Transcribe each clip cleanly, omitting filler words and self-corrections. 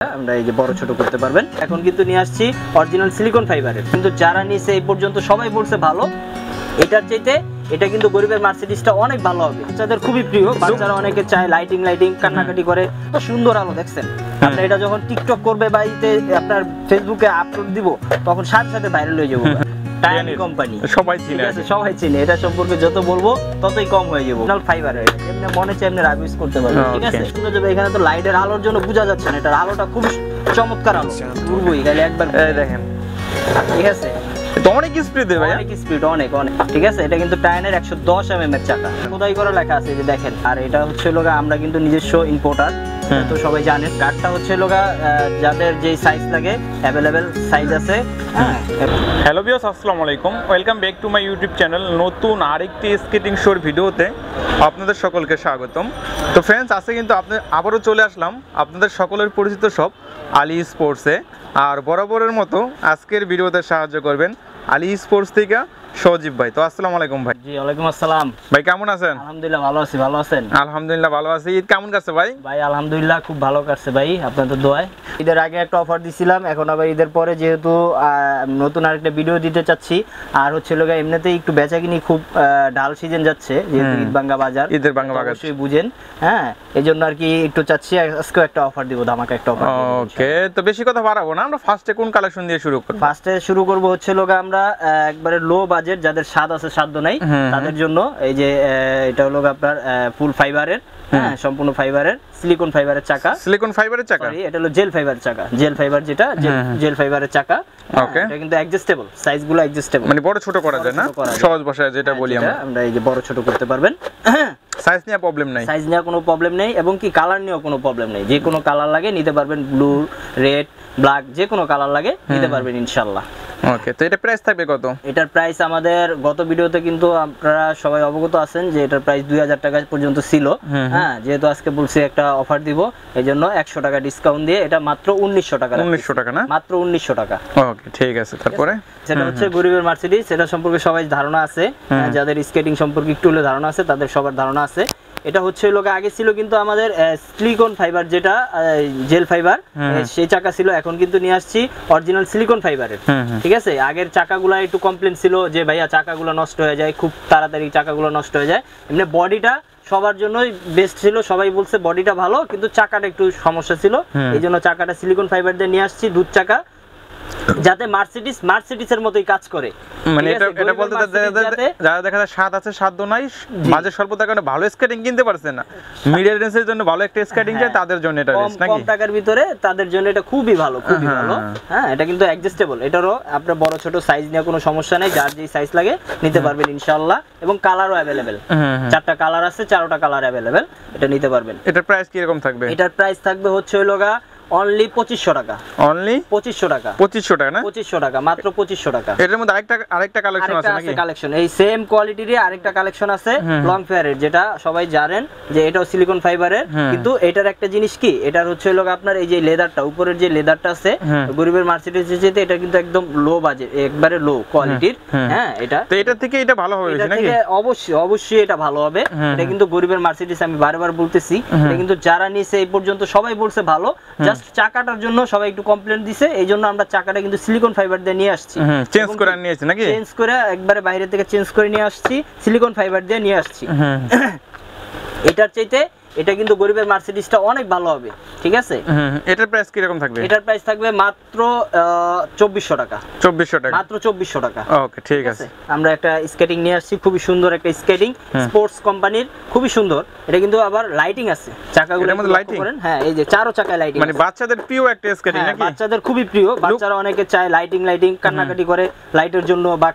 আমরা এই যে বড় ছোট করতে পারবেন। এখন কিন্তু নিয়ে আসছি অরিজিনাল সিলিকন ফাইবারের, কিন্তু যারা নিছে এই পর্যন্ত সবাই বলছে ভালো, এটার চাইতে এটা কিন্তু গরিবের মার্সিডিসটা অনেক ভালো হবে। বাচ্চাদের খুবই প্রিয়, বাচ্চারা অনেকে চায় লাইটিং কান্নাকাটি করে। তো সুন্দর আলো দেখছেন, আপনি এটা যখন টিকটক করবে বা আপনার ফেসবুকে আপলোড দিব তখন সাথে সাথে ভাইরাল হয়ে যাবো। কোম্পানি সবাই চিনে, এটা সম্পর্কে যত বলবো ততই কম হয়ে যাবো। ফাইবারের এমনি মনে চাই এমনি রাগ ইউজ করতে পারবেন, ঠিক আছে। সুন্দর যাবে। এখানে তো লাইটের আলোর জন্য বোঝা যাচ্ছে না, এটার আলোটা খুব চমৎকার আলো, পুরোই খালি একবার দেখেন, ঠিক আছে। অনেক স্পিড দেবে ভাই, অনেক স্পিড, অনেক অনেক, ঠিক আছে। এটা কিন্তু টায়ারের 110 mm এর চাকা, খোদাই করা লেখা আছে, এই যে দেখেন। আর এটা হচ্ছে লোগা, আমরা কিন্তু নিজস্ব ইম্পোর্টার, তো সবাই জানেন। কার্ডটা হচ্ছে লোগা যাদের যেই সাইজ লাগে অ্যাভেলেবেল সাইজ আছে। হ্যালো ভিউয়ার্স, আসসালামু আলাইকুম, welcome back to my YouTube channel. নতুন আরেকটি স্কেটিং শোর ভিডিওতে আপনাদের সকলকে স্বাগতম। তো ফ্রেন্ডস, আজকে কিন্তু আবারও চলে আসলাম আপনাদের সকলের পরিচিত শপ আলী স্পোর্টসে। আর বরাবরের মতো আজকের ভিডিওতে সাহায্য করবেন আলী স্পোর্টস থেকে সজীব ভাই। তো আসসালামু আলাইকুম ভাই। জি ওয়ালাইকুম আসসালাম ভাই, কেমন আছেন? আলহামদুলিল্লাহ ভালো আছি, ভালো আছেন? আলহামদুলিল্লাহ ভালো আছি। ঈদ কেমন কাটছে ভাই? ভাই আলহামদুলিল্লাহ খুব ভালো কাটছে ভাই, আপনাদের দোয়ায়। ঈদের আগে একটা অফার দিছিলাম, এখন আবার ঈদের পরে যেহেতু নতুন আরেকটা ভিডিও দিতে চাচ্ছি। আর হচ্ছে লোক এমনিতেই একটু বেচাকিনি খুব ঢাল সিজন যাচ্ছে, যেহেতু ঈদ ভাঙ্গা বাজার, ঈদের ভাঙ্গা বাজার অবশ্যই বুঝেন। হ্যাঁ, এই জন্য আর কি একটু চাচ্ছি আজকে একটা অফার দিব, ধামাকা একটা অফার। ওকে, তো বেশি কথা বাড়াবো না, আমরা ফার্স্টে কোন কালেকশন দিয়ে শুরু করব? ফার্স্টে শুরু করব হচ্ছে লোক আমরা একবারে লো বাজেট, যাদের স্বাদ আছে সাধ্য নাই তাদের জন্য। এই যে এটা হলো আপনার ফুল ফাইবারের, হ্যাঁ সম্পূর্ণ ফাইবারের, সিলিকন ফাইবারের চাকা। সিলিকন ফাইবারের চাকা, এটা হলো জেল ফাইবার চাকা, জেল ফাইবার যেটা জেল ফাইবারের চাকা। ওকে, এটা কিন্তু অ্যাডজাস্টেবল, সাইজগুলো অ্যাডজাস্টেবল, মানে বড় ছোট করা যায় না, সহজ ভাষায় যেটা বলি আমরা এই যে বড় ছোট করতে পারবেন। সাইজ নিয়ে প্রবলেম নাই, সাইজ নিয়ে কোনো প্রবলেম নেই, এবং কি কালার নিয়েও কোনো প্রবলেম নেই। যে কোনো কালার লাগে নিতে পারবেন, ব্লু, রেড, ব্ল্যাক, যে কোনো কালার লাগে নিতে পারবেন ইনশাআল্লাহ। ওকে, তো এটা প্রাইস থাকবে কত? এটার প্রাইস আমাদের গত ভিডিওতে কিন্তু আপনারা সবাই অবগত আছেন যে এটার প্রাইস 2000 টাকা পর্যন্ত ছিল। হ্যাঁ, যেহেতু আজকে বলছি একটা অফার দিব, এইজন্য 100 টাকা ডিসকাউন্ট দিয়ে এটা মাত্র 1900 টাকা। 1900 টাকা না, মাত্র 1900 টাকা। ওকে, ঠিক আছে। তারপরে সেটা হচ্ছে গরিবের মার্সিডিজ, এটা সম্পর্কে সবাই ধারণা আছে, যাদের স্কেটিং সম্পর্কে একটু হলে ধারণা আছে তাদের সবার ধারণা আছে। এটা হচ্ছে লোক আগে ছিল কিন্তু আমাদের সিলিকন ফাইবার, যেটা জেল ফাইবার, সেই চাকা ছিল। এখন কিন্তু নিয়ে আসছি অরিজিনাল সিলিকন ফাইবারের, ঠিক আছে। আগের চাকাগুলো একটু কমপ্লেন ছিল যে ভাইয়া চাকাগুলো নষ্ট হয়ে যায়, খুব তাড়াতাড়ি চাকাগুলো নষ্ট হয়ে যায়। এমনি বডিটা সবার জন্যই বেস্ট ছিল, সবাই বলছে বডিটা ভালো, কিন্তু চাকাটা একটু সমস্যা ছিল। এই জন্য চাকাটা সিলিকন ফাইবার দিয়ে নিয়ে আসছি, দুধ চাকা, যাতে মার্সিডিসের মতোই কাজ করে। মানে এটা বলতে যারা দেখা যায় স্বাদ আছে সাধ্য নাই, বাজেট স্বল্পতার কারণে ভালো স্কেটিং কিনতে পারছে না, মিডল রেঞ্জের জন্য ভালো একটা স্কেটিং চাই, তাদের জন্য এটা বেস্ট নাকি? কম টাকার ভিতরে তাদের জন্য এটা খুবই ভালো, খুবই ভালো। হ্যাঁ, এটা কিন্তু অ্যাডজাস্টেবল, এটারও আপনার বড় ছোট সাইজ নিয়ে কোনো সমস্যা নেই, যার যেই সাইজ লাগে নিতে পারবেন ইনশাআল্লাহ। এবং কালারও अवेलेबल, 4টা কালার আছে, 4টা কালার अवेलेबल, এটা নিতে পারবেন। এটার প্রাইস কি রকম থাকবে? এটার প্রাইস থাকবে হচ্ছে লগা অনলি 2500 টাকা। অনলি 2500 টাকা, 2500 টাকা না, 2500 টাকা, মাত্র 2500 টাকা। এটার মধ্যে আরেকটা কালেকশন আছে নাকি? কালেকশন এই সেম কোয়ালিটিরই আরেকটা কালেকশন আছে লং ফেয়ারের, যেটা সবাই জানেন যে এটাও সিলিকন ফাইবারের। কিন্তু এটার একটা জিনিস কি, এটার হচ্ছে লোক আপনার এই যে লেদারটা, উপরের যে লেদারটা আছে গরিবের মার্সিডিজ যেতে, এটা কিন্তু একদম লো বাজেট, একবারে লো কোয়ালিটির। হ্যাঁ, এটা তো এটা থেকে এটা ভালো হবে নাকি? অবশ্যই এটা ভালো হবে। এটা কিন্তু গরিবের মার্সিডিজ, আমি বারবার বলতেছি, এটা কিন্তু যারা নিছে এই পর্যন্ত সবাই বলছে ভালো, জাস্ট চাকাটার জন্য সবাই একটু কমপ্লেন দিছে, এই জন্য আমরা চাকাটা কিন্তু সিলিকন ফাইবার দিয়ে নিয়ে আসছি, চেঞ্জ করে নিয়েছি নাকি? চেঞ্জ করে একবারে বাইরে থেকে চেঞ্জ করে নিয়ে আসছি, সিলিকন ফাইবার দিয়ে নিয়ে আসছি। এটার চাইতে এটা কিন্তু গরিবের মার্সিডিজটা অনেক ভালো হবে, ঠিক আছে। এটার প্রাইস কি রকম থাকবে? এটার প্রাইস থাকবে মাত্র 2400 টাকা। 2400 টাকা, মাত্র 2400 টাকা। ওকে, ঠিক আছে। আমরা একটা স্কেটিং নিয়ে আসছি, খুবই সুন্দর একটা স্কেটিং, স্পোর্টস কোম্পানির, খুবই সুন্দর। এটা কিন্তু আবার লাইটিং আছে, চাকাগুলোর মধ্যে লাইটিং করেন। হ্যাঁ, এই যে চারো চাকায় লাইটিং, মানে বাচ্চাদের প্রিয় একটা স্কেটিং নাকি? বাচ্চাদের খুবই প্রিয়, বাচ্চারা অনেকে চায় লাইটিং কান্নাকাটি করে লাইটের জন্য, বা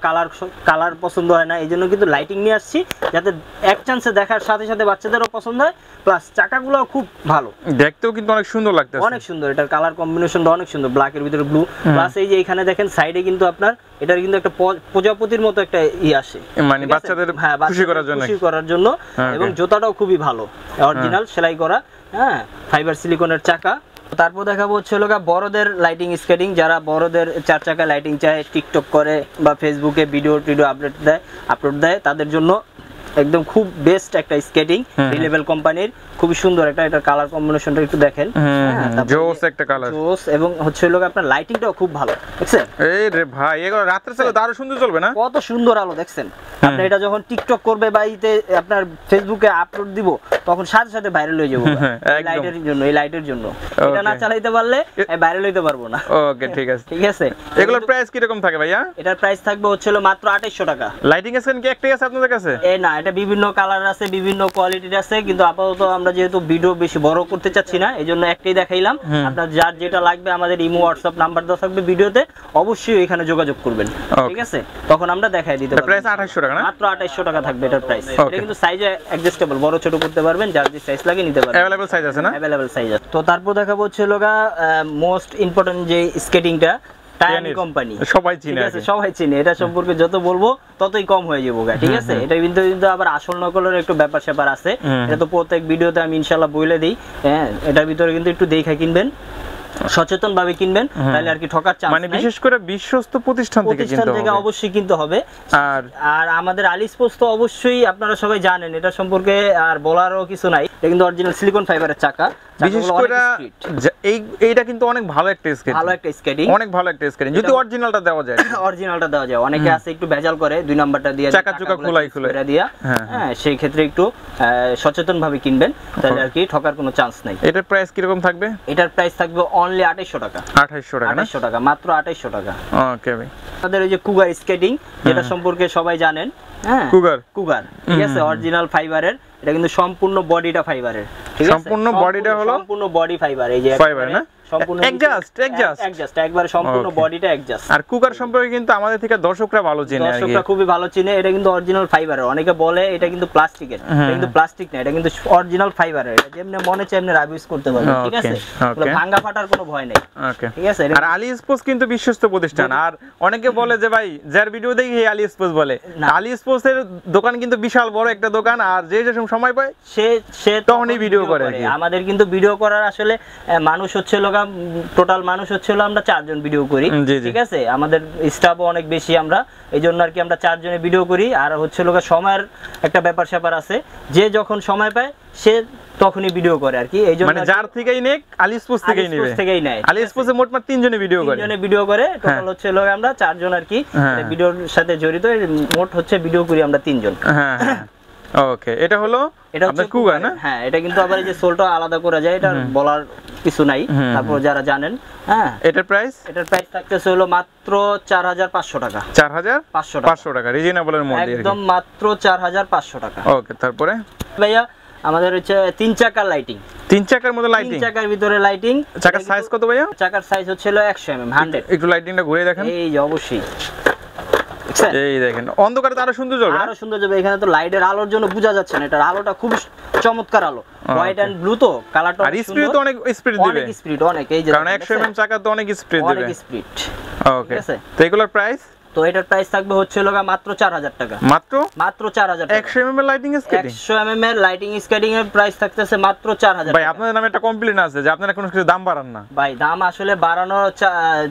কালার পছন্দ হয় না, এই জন্য কিন্তু লাইটিং নিয়ে আসছি, যাতে এক চান্সে দেখার সাথে সাথে বাচ্চাদেরও পছন্দ হয়, প্লাস চাকাগুলো খুব ভালো, দেখতেও কিন্তু অনেক সুন্দর লাগতেছে, অনেক সুন্দর। এটার কালার কম্বিনেশনটা অনেক সুন্দর, ব্ল্যাকের ভিতরে ব্লু, প্লাস এই যে এখানে দেখেন সাইডে কিন্তু আপনার এটার কিন্তু একটা প্রজাপতির মতো একটা আসে, মানে বাচ্চাদের খুশি করার জন্য। এবং জুতাটাও খুবই ভালো, অরিজিনাল সেলাই করা, হ্যাঁ, ফাইবার সিলিকনের চাকা। তারপর দেখাবো হচ্ছে লোক বড়দের লাইটিং স্কেটিং, যারা বড়দের 4 চাকা লাইটিং চায়, টিকটক করে বা ফেসবুকে ভিডিও আপলোড দেয়, তাদের জন্য একদম খুব বেস্ট একটা স্কেটিং, রিলেভেল কোম্পানির, খুবই সুন্দর একটা, এটা কালার কম্বিনেশনটা একটু দেখেন। জোস একটা কালার, জোস, এবং হচ্ছে লোক আপনার লাইটিংটাও খুব ভালো, দেখছেন? এই রে ভাই, এগুলো রাত্রে চলে দারুণ সুন্দর চলবে না? কত সুন্দর আলো দেখছেন। আপনি এটা যখন টিকটক করবে বা ইতে আপনার ফেসবুকে আপলোড দিব, তখন সাথে সাথে ভাইরাল হয়ে যাবো। এই লাইটের জন্য, এই লাইটের জন্য। এটা না চালাইতে পারলে ভাইরাল হইতে পারবো না। ওকে, ঠিক আছে, ঠিক আছে। এগুলোর প্রাইস কি রকম থাকে ভাইয়া? এটার প্রাইস থাকবে হচ্ছে মাত্র 2800 টাকা। লাইটিং স্ক্রিন কি একটাই আছে আপনাদের কাছে? না, এটা বিভিন্ন কালার আছে, বিভিন্ন কোয়ালিটির আছে, কিন্তু আপাতত আমরা যেহেতু ভিডিও বেশি বড় করতে চাচ্ছি না, এইজন্য একটাই দেখাইলাম। আপনার যার যেটা লাগবে আমাদের ইমো হোয়াটসঅ্যাপ নাম্বার দেওয়া থাকবে ভিডিওতে, অবশ্যই এখানে যোগাযোগ করবেন, ঠিক আছে? তখন আমরা দেখাই দিতে পারবো। প্রাইস 2800 টাকা না? মাত্র 2800 টাকা থাকবে এটার প্রাইস। এটা কিন্তু সাইজ অ্যাডজাস্টেবল, বড় ছোট করতে পারবেন, যার যে সাইজ লাগে নিতে পারবেন। अवेलेबल সাইজ আছে না? अवेलेबल সাইজ আছে। তো তারপর দেখাবো হচ্ছে মোস্ট ইম্পর্টেন্ট যে স্কেটিংটা, টায়ানি কোম্পানি, সবাই চিনে, ঠিক আছে? সবাই চিনে। এটা সম্পর্কে যত বলবো ততই কম হয়ে যাবো, ঠিক আছে? এটা কিন্তু আবার আসল নকলের একটু ব্যাপার স্যাপার আছে। এটা তো প্রত্যেক ভিডিওতে আমি ইনশাআল্লাহ বলে দিই। হ্যাঁ, এটার ভিতরে কিন্তু একটু দেখে কিনবেন, সচেতন ভাবে কিনবেন, তাহলে আর কি ঠকার চান্স নাই। মানে বিশেষ করে বিশ্বস্ত প্রতিষ্ঠান থেকে কিনতে হবে, অবশ্যই কিনতে হবে। আর আমাদের আলিস্পোস তো অবশ্যই আপনারা সবাই জানেন, এটা সম্পর্কে আর বলারও কিছু নাই। এটা কিন্তু অরিজিনাল সিলিকন ফাইবারের চাকা। বিশেষ করে এইটা কিন্তু অনেক ভালো একটা স্কেটিং, ভালো একটা স্কেটিং, অনেক ভালো একটা স্কেটিং। যদি অরিজিনালটা দেওয়া যায়, অরিজিনালটা দেওয়া যায়। অনেকে আছে একটু ভেজাল করে, 2 নাম্বারটা দিয়ে চাকা চুকা খোলাই দিয়া। হ্যাঁ, সেই ক্ষেত্রে একটু সচেতন ভাবে কিনবেন, তাহলে আর কি ঠকার কোনো চান্স নাই। এটার প্রাইস কি রকম থাকবে? এটার প্রাইস থাকবে অনলি 2800 টাকা। 2800 টাকা না? 2800 টাকা, মাত্র 2800 টাকা। ওকে ভাই। আমাদের ওই যে কুগার স্কেটিং, যেটা সম্পর্কে সবাই জানেন। হ্যাঁ, কুগার, ঠিক আছে? অরিজিনাল ফাইবারের। এটা কিন্তু সম্পূর্ণ বডিটা ফাইবারের, ঠিক আছে? সম্পূর্ণ বডিটা হলো সম্পূর্ণ বডি ফাইবার। এই যে ফাইবার না? সম্পূর্ণ অ্যাডজাস্ট একবারে সম্পূর্ণ বডিটা অ্যাডজাস্ট। আর কুকার সম্পর্কে কিন্তু আমাদের থেকে দর্শকরা ভালো চিনে, দর্শকরা খুবই ভালো চিনে। এটা কিন্তু অরিজিনাল ফাইবারের। অনেকে বলে এটা কিন্তু প্লাস্টিকের, এটা কিন্তু প্লাস্টিক না, এটা কিন্তু অরিজিনাল ফাইবারের। এটা যেমনি মনে চায় এমনি ইউজ করতে পারবেন, ঠিক আছে? ভাঙা ফাটার কোনো ভয় নাই, ঠিক আছে? আর আলিস্পোস কিন্তু বিশ্বস্ত প্রতিষ্ঠান। আর অনেকে বলে যে ভাই যার ভিডিও দেখি এই আলিস্পোস বলে, আলিস্পোসের দোকান কিন্তু বিশাল বড় একটা দোকান, আর যে যে সময় পায় সে তখনই ভিডিও করে। আমাদের কিন্তু ভিডিও করার আসলে মানুষ হচ্ছে টোটাল মানুষ হচ্ছে আমরা 4 জন ভিডিও করি, ঠিক আছে? আমাদের স্টাফও অনেক বেশি, আমরা এই জন্য আর কি আমরা 4 জনে ভিডিও করি। আর হচ্ছে সময়ের একটা ব্যাপার স্যাপার আছে, যে যখন সময় পায় সে তখনই ভিডিও করে আর কি। এই জন্য মানে যার থেকেই নেক, আলিস্পোস থেকেই নেয়। আলিস্পোসে মোট 3 জনে ভিডিও করে, 3 জনে ভিডিও করে। টোটাল হচ্ছে আমরা 4 জন আর কি ভিডিওর সাথে জড়িত। মোট হচ্ছে ভিডিও করি আমরা 3 জন। হ্যাঁ, ওকে। এটা হলো আপনার কুগার না? হ্যাঁ, এটা কিন্তু আবার এই যে সোলটা আলাদা করা যায়, এটা বলার কিছু নাই। তারপর যারা জানেন, হ্যাঁ। এটার প্রাইস থাকতেছে হলো মাত্র 4500 টাকা। 4500 টাকা রিজনেবলের মধ্যে, একদম মাত্র 4500 টাকা। ওকে। তারপরে ভাইয়া আমাদের হচ্ছে 3 চাকার লাইটিং। 3 চাকার মধ্যে লাইটিং, 3 চাকার ভিতরে লাইটিং। চাকার সাইজ কত ভাইয়া? চাকার সাইজ হচ্ছে 100 mm 100। একটু লাইটিংটা ঘুরে দেখেন। এই যে অবশ্যই, এই দেখেন, অন্ধকারে তো আরো সুন্দর যাবে, আরো সুন্দর যাবে। এখানে তো লাইটের আলোর জন্য বোঝা যাচ্ছে না, এটার আলোটা খুব চমৎকার আলো, হোয়াইট এন্ড ব্লু, তো কালারটা আর স্পিড তো অনেক স্পিড দিবে, অনেক স্পিড, অনেক। এই যে কারণ 100 mm চাকা তো অনেক স্পিড দিবে, অনেক স্পিড। ওকে। তো এগুলোর প্রাইস? তো এটার প্রাইস থাকবে হচ্ছে মাত্র 4000 টাকা। মাত্র 4000 টাকা। 100 mm এর লাইটিং স্কেটিং, 100 mm এর লাইটিং স্কেটিং এর প্রাইস থাকতেছে মাত্র 4000 টাকা। ভাই আপনাদের নামে একটা কমপ্লেইন আছে যে আপনারা কোনো কিছু দাম বাড়ান না। ভাই দাম আসলে বাড়ানো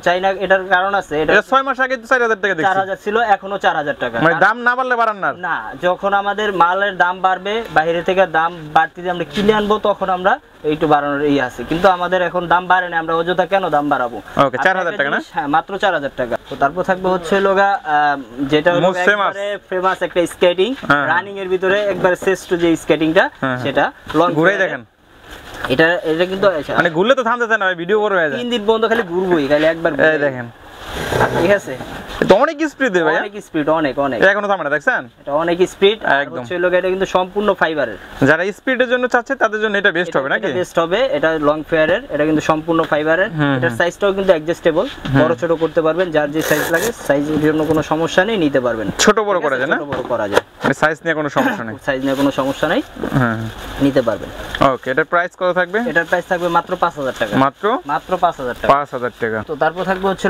চাই না, এটার কারণ আছে। এটা 6 মাস আগে 4000 টাকা দেখছি, 4000 ছিল, এখনো 4000 টাকা। মানে দাম না বাড়লে বাড়ান না? না, যখন আমাদের মালের দাম বাড়বে, বাইরে থেকে দাম বাড়তি দিয়ে আমরা কিনে আনবো, তখন আমরা একটু বাড়ানোর আছে। কিন্তু আমাদের এখন দাম বাড়ে না, আমরা অযথা কেন দাম বাড়াবো? ওকে, 4000 টাকা না? হ্যাঁ, মাত্র 4000 টাকা। তো তারপর থাকবে হচ্ছে যেটা একবারে ফেমাস একটা স্কেটিং, রানিং এর ভিতরে একবারে শ্রেষ্ঠ যে স্কেটিংটা, সেটা লং ঘুরে দেখেন। এটা কিন্তু মানে ঘুরলে তো থামতে চায় না, ভিডিও বড় হয়ে যায়। 3 দিন বন্ধ, খালি ঘুরবোই, খালি একবার এই দেখেন, ঠিক আছে? তো অনেক স্পিড দেবে ভাই, অনেক স্পিড, অনেক অনেক। এখনো থামে না, দেখছেন? এটা অনেক স্পিড, একদম। হচ্ছে এটা কিন্তু সম্পূর্ণ ফাইবারের। যারা স্পিডের জন্য চাচ্ছে তাদের জন্য এটা বেস্ট হবে নাকি? এটা বেস্ট হবে। এটা লং ফেয়ারের, এটা কিন্তু সম্পূর্ণ ফাইবারের। এটার সাইজটাও কিন্তু অ্যাডজাস্টেবল, বড় ছোট করতে পারবেন, যার যে সাইজ লাগে সাইজের জন্য কোনো সমস্যা নেই, নিতে পারবেন। ছোট বড় করা যায় না? ছোট বড় করা যায়, মানে সাইজ নিয়ে কোনো সমস্যা নেই, সাইজ নিয়ে কোনো সমস্যা নাই, হ্যাঁ, নিতে পারবেন। ওকে। এটার প্রাইস কত থাকবে? এটার প্রাইস থাকবে মাত্র 5000 টাকা। মাত্র 5000 টাকা। 5000 টাকা। তো তারপর থাকবে হচ্ছে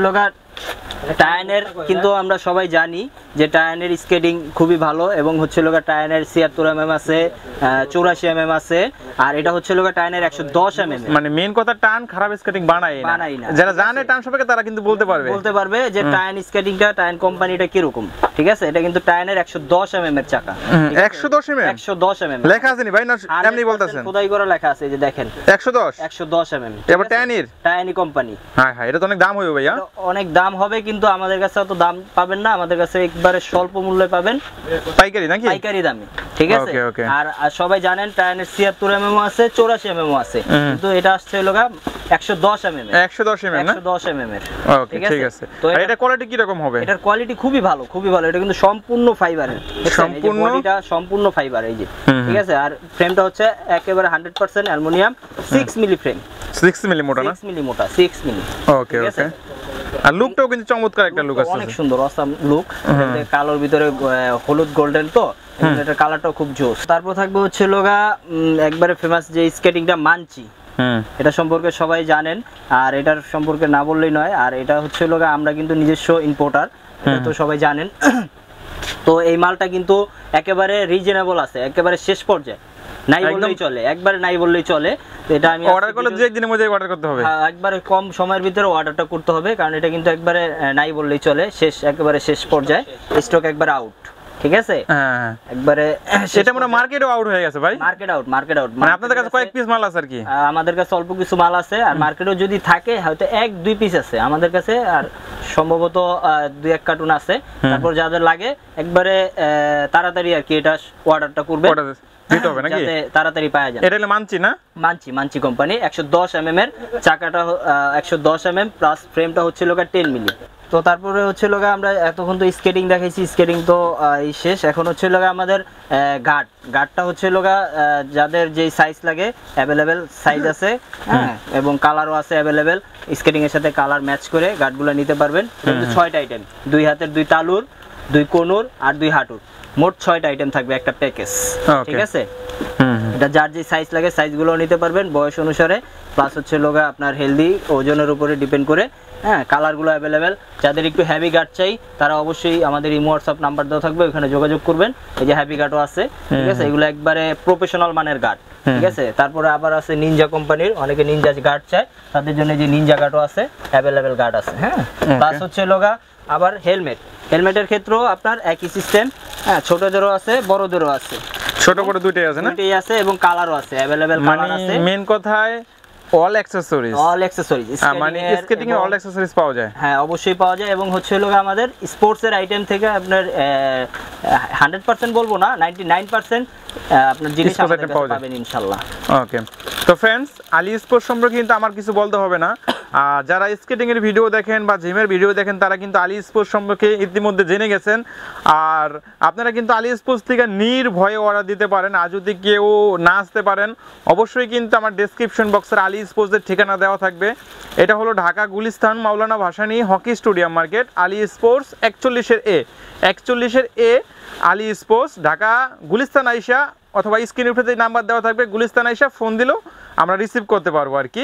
টায়ানের কিন্তু আমরা সবাই জানি যে টায়ানের স্কেটিং খুবই ভালো এবং হচ্ছে লোকা টায়ানের 76 mm আছে, 84 mm আছে, আর এটা হচ্ছে লোকা টায়ানের 110 mm। মানে মেন কথা টান খারাপ স্কেটিং বানায় না। যারা জানে টান সম্পর্কে তারা কিন্তু বলতে পারবে যে টায়ান স্কেটিংটা, টায়ান কোম্পানিটা কিরকম, ঠিক আছে। এটা কিন্তু টায়ানের 110 mm এর চাকা। 110 mm 110 mm লেখা আছে নি ভাই, না এমনি বলতেছেন? খোদাই করা লেখা আছে, এই যে দেখেন 110 mm। এবার টায়ানি কোম্পানি। হ্যাঁ এটা তো অনেক দাম হবে ভাইয়া। অনেক দাম হবে, কিন্তু আমাদের কাছে অত দাম পাবেন না, আমাদের কাছে একবারে স্বল্প মূল্যে পাবেন, পাইকারি নাকি? পাইকারি দামে, ঠিক আছে। ওকে। আর সবাই জানেন টায়ানের 76 mm আছে, 84 mm আছে, কিন্তু এটা আসছে লোগা 110 mm। 110 mm না? 110 mm এর। ওকে ঠিক আছে। তো এটা কোয়ালিটি কি রকম হবে? এটার কোয়ালিটি খুবই ভালো, খুবই ভালো। এটা কিন্তু সম্পূর্ণ ফাইবারের, সম্পূর্ণ বডিটা সম্পূর্ণ ফাইবার, এই যে, ঠিক আছে। আর ফ্রেমটা হচ্ছে একেবারে 100% অ্যালুমিনিয়াম, 6 মিলি ফ্রেম। 6 মিলি মোটা না? 6 মিলি মোটা, 6 মিলি। ওকে। আর লুকটাও কিন্তু চমৎকার একটা লুক আছে, অনেক সুন্দর, অসাম লুক। কালোর ভিতরে হলুদ গোল্ডেন, তো এটার কালারটাও খুব জোস। তারপর থাকবে হচ্ছে লোগা একবারে ফেমাস যে স্কেটিংটা মানচি, এটা সম্পর্কে সবাই জানেন, আর এটার সম্পর্কে না বললেই নয়। আর এটা হচ্ছে লোগা আমরা কিন্তু নিজস্ব ইম্পোর্টার, এটা তো সবাই জানেন। তো এই মালটা কিন্তু একেবারে রিজনেবল আছে, একেবারে শেষ পর্যায়ে, নাই বললেই চলে, একবারে নাই বললেই চলে। তো এটা আমি অর্ডার করলে 2-1 দিনের মধ্যে অর্ডার করতে হবে, একবারে কম সময়ের ভিতরে অর্ডারটা করতে হবে, কারণ এটা কিন্তু একবারে নাই বললেই চলে, শেষ, একেবারে শেষ পর্যায়ে, স্টক একবারে আউট, ঠিক আছে। হ্যাঁ একবারে সেটা মনে মার্কেটও আউট হয়ে গেছে ভাই। মার্কেট আউট মানে আপনাদের কাছে কয়েক পিস মাল আছে আর কি? আমাদের কাছে অল্প কিছু মাল আছে, আর মার্কেটেও যদি থাকে হয়তো 1-2 পিস আছে আমাদের কাছে, আর সম্ভবত 2-1 কার্টুন আছে। তারপর যাদের লাগে একবারে তাড়াতাড়ি আর কি এটা অর্ডারটা করবে, দিতে হবে নাকি, যাতে তাড়াতাড়ি পাওয়া যায়। এটা হলো মানচি না? মানচি কোম্পানি, 110 mm এর চাকাটা, 110 mm প্লাস ফ্রেমটা হচ্ছে লোগা 10 মিলি। তো তারপরে হচ্ছে লোগা আমরা এতক্ষণ তো স্কেটিং দেখাইছি, স্কেটিং তো এই শেষ। এখন হচ্ছে লোগা আমাদের গার্ডটা হচ্ছে লোগা যাদের যেই সাইজ লাগে অ্যাভেলেবেল সাইজ আছে, হ্যাঁ, এবং কালারও আছে অ্যাভেলেবেল। স্কেটিং এর সাথে কালার ম্যাচ করে গার্ডগুলো নিতে পারবেন। কিন্তু 6টা আইটেম, 2 হাতের 2 তালুর, 2 কোনুর আর 2 হাঁটুর, মোট 6টা আইটেম থাকবে একটা প্যাকেজ, ঠিক আছে। এটা যার যে সাইজ লাগে সাইজগুলো নিতে পারবেন বয়স অনুসারে, প্লাস হচ্ছে লোগা আপনার হেলদি ওজনের উপরে ডিপেন্ড করে, হ্যাঁ। কালারগুলো অ্যাভেলেবেল। যাদের একটু হেভি গার্ড চাই তারা অবশ্যই আমাদের ইমো হোয়াটসঅ্যাপ নাম্বার দেওয়া থাকবে, ওখানে যোগাযোগ করবেন। এই যে হেভি গার্ডও আছে, ঠিক আছে, এগুলো একবারে প্রফেশনাল মানের গার্ড, ঠিক আছে। তারপরে আবার আছে নিনজা কোম্পানির, অনেকে নিনজা গার্ড চায়, তাদের জন্য যে নিনজা গার্ডও আছে, অ্যাভেলেবেল গার্ড আছে, হ্যাঁ। প্লাস হচ্ছে লোগা আবার হেলমেটের ক্ষেত্রেও আপনার একই সিস্টেম, হ্যাঁ, ছোটদেরও আছে বড়দেরও আছে, ছোট বড় দুইটাই আছে না? দুইটাই আছে, এবং কালারও আছে, অ্যাভেলেবেল কালার আছে। মেন কথায় অল অ্যাকসেসরিজ, মানে স্কেটিং এর অল অ্যাকসেসরিজ পাওয়া যায়। হ্যাঁ অবশ্যই পাওয়া যায়, এবং হচ্ছে লোক আমাদের স্পোর্টস এর আইটেম থেকে আপনার 100% বলবো না, 99% আপনার জিনিস আমাদের কাছে পাবেন ইনশাআল্লাহ। ওকে। তো फ्रेंड्स আলী স্পোর্টস সম্পর্কে কিন্তু আমার কিছু বলতে হবে না, যারা স্কেটিং এর ভিডিও দেখেন বা জিমের ভিডিও দেখেন তারা কিন্তু আলী স্পোর্টস সম্পর্কে ইতিমধ্যে জেনে গেছেন। আর আপনারা কিন্তু আলী স্পোর্টস থেকে নির্ভয়ে অর্ডার দিতে পারেন। আর যদি কেউ না আসতে পারেন অবশ্যই কিন্তু আমার ডেসক্রিপশন বক্সের আলী স্পোর্টসের ঠিকানা দেওয়া থাকবে। এটা হলো Dhaka Gulistan Maulana Bhashani hockey stadium market, Ali sports 41 A Ali sports, Dhaka Gulistan আইসা, অথবা স্ক্রিনের উপরে যে নাম্বার দেওয়া থাকবে গুলিস্তান আইসা ফোন দিলেও আমরা রিসিভ করতে পারবো আর কি।